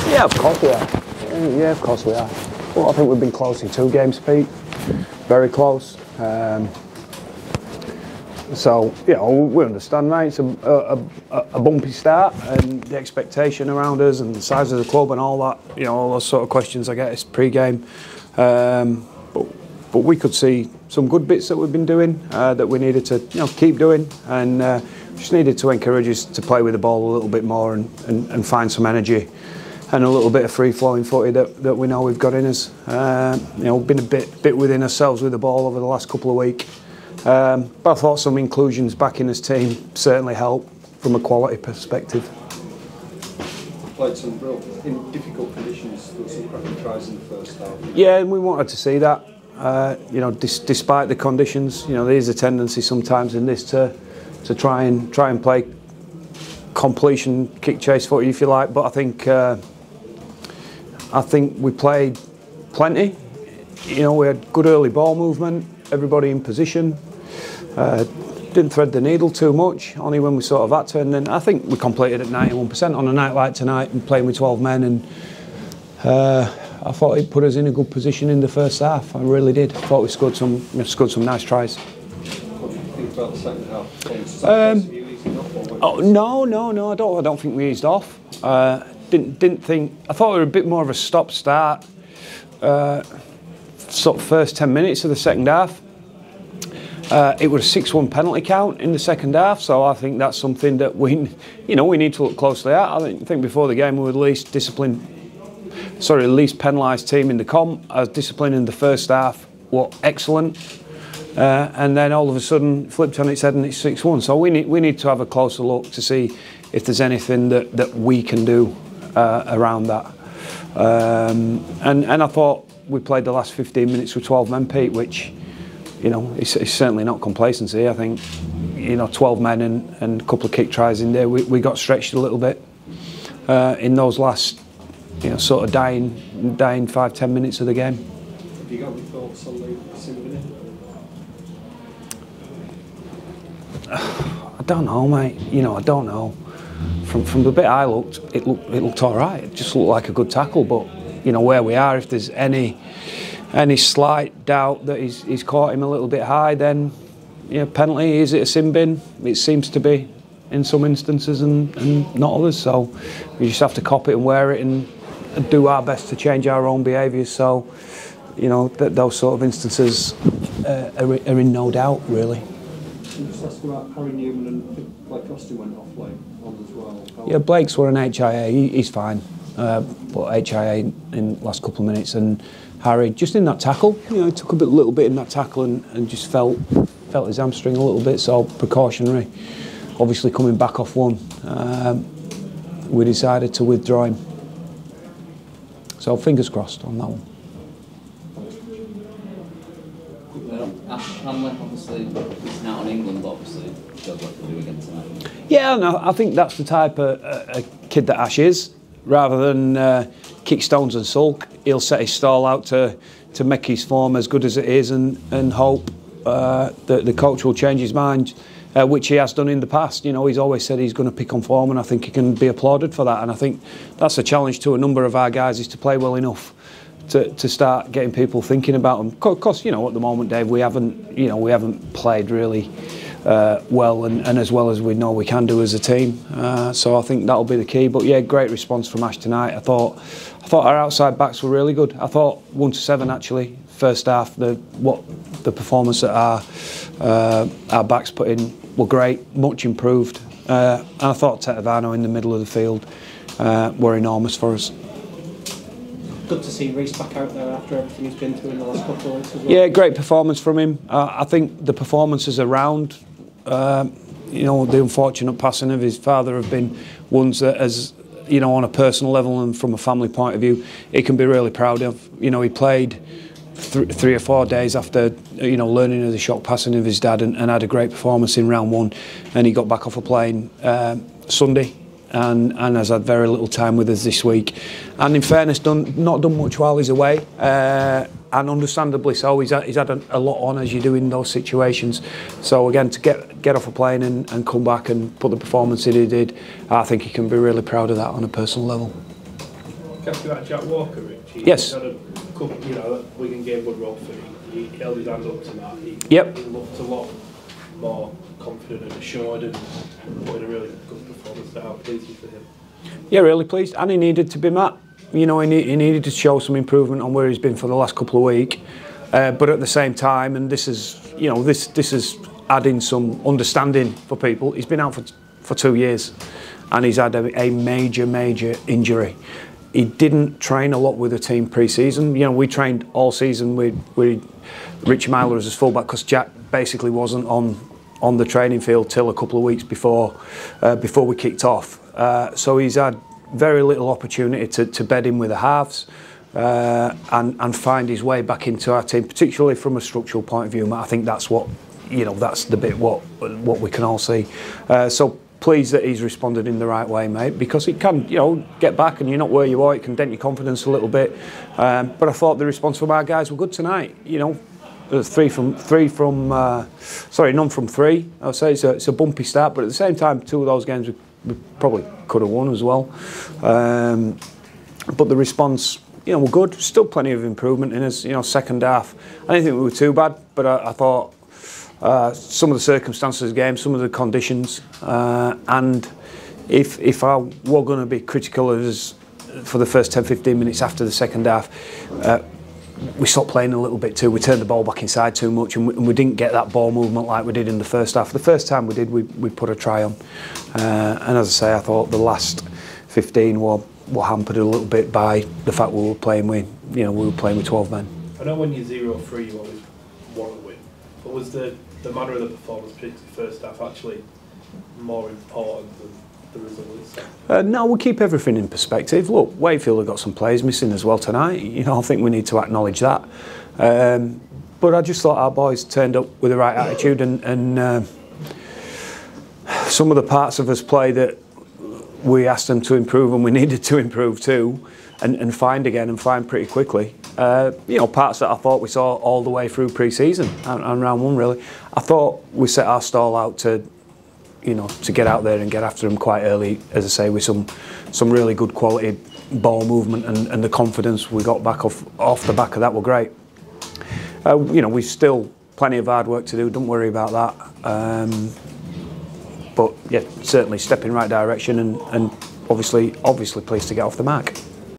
Yeah, of course we are. Yeah, of course we are. Well, I think we've been close in 2 games, Pete. Very close. So, you know, we understand, right? It's a bumpy start, and the expectation around us and the size of the club and all that, you know, all those sort of questions I get is pre-game. But we could see some good bits that we've been doing that we needed to, you know, keep doing, and just needed to encourage us to play with the ball a little bit more and find some energy and a little bit of free-flowing footy that we know we've got in us. You know, we've been a bit within ourselves with the ball over the last couple of weeks. But I thought some inclusions back in this team certainly helped from a quality perspective. Played some real in difficult conditions. There were some cracking tries in the first half. Yeah, and we wanted to see that. You know, despite the conditions, you know, there is a tendency sometimes in this to try and play completion, kick chase footy, if you like. But I think we played plenty. You know, we had good early ball movement, everybody in position. Didn't thread the needle too much, only when we sort of had to. And then I think we completed at 91% on a night like tonight and playing with 12 men. And I thought it put us in a good position in the first half. I really did. I thought we scored some nice tries. What do you think about the second half? Oh, no. I don't think we eased off. Didn't think. I thought we were a bit more of a stop-start. Sort of first 10 minutes of the second half. It was a 6-1 penalty count in the second half, so I think that's something that we need to look closely at. I think before the game we were the least penalised team in the comp. As discipline in the first half were excellent, and then all of a sudden flipped on its head and it's 6-1. So we need to have a closer look to see if there's anything that we can do around that. And I thought we played the last 15 minutes with 12 men, Pete, which, you know, it's certainly not complacency. I think, you know, 12 men and a couple of kick tries in there, we got stretched a little bit in those last, you know, sort of dying 5-10 minutes of the game. Have you got any thoughts on the Simbini? I don't know, mate. You know, I don't know. From the bit I looked, it looked all right. It just looked like a good tackle, but you know where we are. If there's any slight doubt that he's caught him a little bit high, then penalty. Is it a sin bin? It seems to be in some instances and not others. So we just have to cop it and wear it and do our best to change our own behaviours. So you know those sort of instances are in no doubt, really. Can you just ask about Harry Newman and Blake Austin went off late on as well? Yeah, Blake's were an HIA. He's fine, but HIA in the last couple of minutes, and Harry just in that tackle. You know, he took a little bit in that tackle and just felt his hamstring a little bit. So precautionary. Obviously coming back off one, we decided to withdraw him. So fingers crossed on that one. Ash Hanley, obviously, he's now in England, but obviously does what to do again tonight. Yeah, no, I think that's the type of kid that Ash is. Rather than kick stones and sulk, he'll set his stall out to make his form as good as it is and hope that the coach will change his mind, which he has done in the past. You know, he's always said he's going to pick on form, and I think he can be applauded for that. And I think that's a challenge to a number of our guys, is to play well enough to start getting people thinking about them. Of course, you know, at the moment, Dave, we haven't played really well and as well as we know we can do as a team. So I think that'll be the key. But yeah, great response from Ash tonight. I thought our outside backs were really good. I thought 1 to 7 actually first half. The performance that our backs put in were great, much improved. And I thought Tetevano in the middle of the field were enormous for us. Good to see Reece back out there after everything he's been through in the last couple of weeks as well. Yeah, great performance from him. I think the performances around, you know, the unfortunate passing of his father have been ones that, as you know, on a personal level and from a family point of view, he can be really proud of. You know, he played 3 or 4 days after, you know, learning of the shock passing of his dad and had a great performance in round 1, and he got back off a plane Sunday. And has had very little time with us this week, and in fairness, not done much while he's away, and understandably so. He's had a lot on, as you do in those situations. So again, to get off a plane and come back and put the performance that he did, I think he can be really proud of that on a personal level. Can I ask you about Jack Walker, Rich? Yes. He had a couple, you know, Wigan game good role for him. He held his hand up to that. Yep. He looked a lot more confident and assured and put in a really good performance. How pleased you for him? Yeah, really pleased. And he needed to be Matt. You know, he needed to show some improvement on where he's been for the last couple of weeks. But at the same time, and this is, you know, this is adding some understanding for people. He's been out for 2 years, and he's had a major injury. He didn't train a lot with the team pre-season. You know, we trained all season with Richie Myler as his fullback because Jack basically wasn't on the training field till a couple of weeks before we kicked off. So he's had very little opportunity to bed in with the halves and find his way back into our team, particularly from a structural point of view. I think that's what, you know, that's the bit what we can all see. So pleased that he's responded in the right way, mate, because it can, you know, get back and you're not where you are. It can dent your confidence a little bit. But I thought the response from our guys were good tonight. You know, none from three. I'll say it's a bumpy start, but at the same time, 2 of those games we probably could have won as well. But the response, you know, were good. Still plenty of improvement in us. You know, second half, I didn't think we were too bad, but I thought some of the circumstances of the game, some of the conditions, and if I were going to be critical of us for the first 10-15 minutes after the second half, we stopped playing a little bit too. We turned the ball back inside too much, and we didn't get that ball movement like we did in the first half. The first time we did, we put a try on, and as I say, I thought the last 15 were hampered a little bit by the fact we were playing with 12 men. I know when you're 0-3, you always want to win, but was the manner of the performance, particularly the first half, actually more important than the results? No, we keep everything in perspective. Look, Wakefield have got some players missing as well tonight. You know, I think we need to acknowledge that. But I just thought our boys turned up with the right attitude, and some of the parts of us play that we asked them to improve and we needed to improve too, and find pretty quickly. You know, parts that I thought we saw all the way through pre-season and round one really. I thought we set our stall out to, you know, to get out there and get after them quite early, as I say, with some really good quality ball movement, and the confidence we got back off the back of that were great. You know, we've still plenty of hard work to do, don't worry about that. But yeah, certainly step in the right direction, and obviously pleased to get off the mark.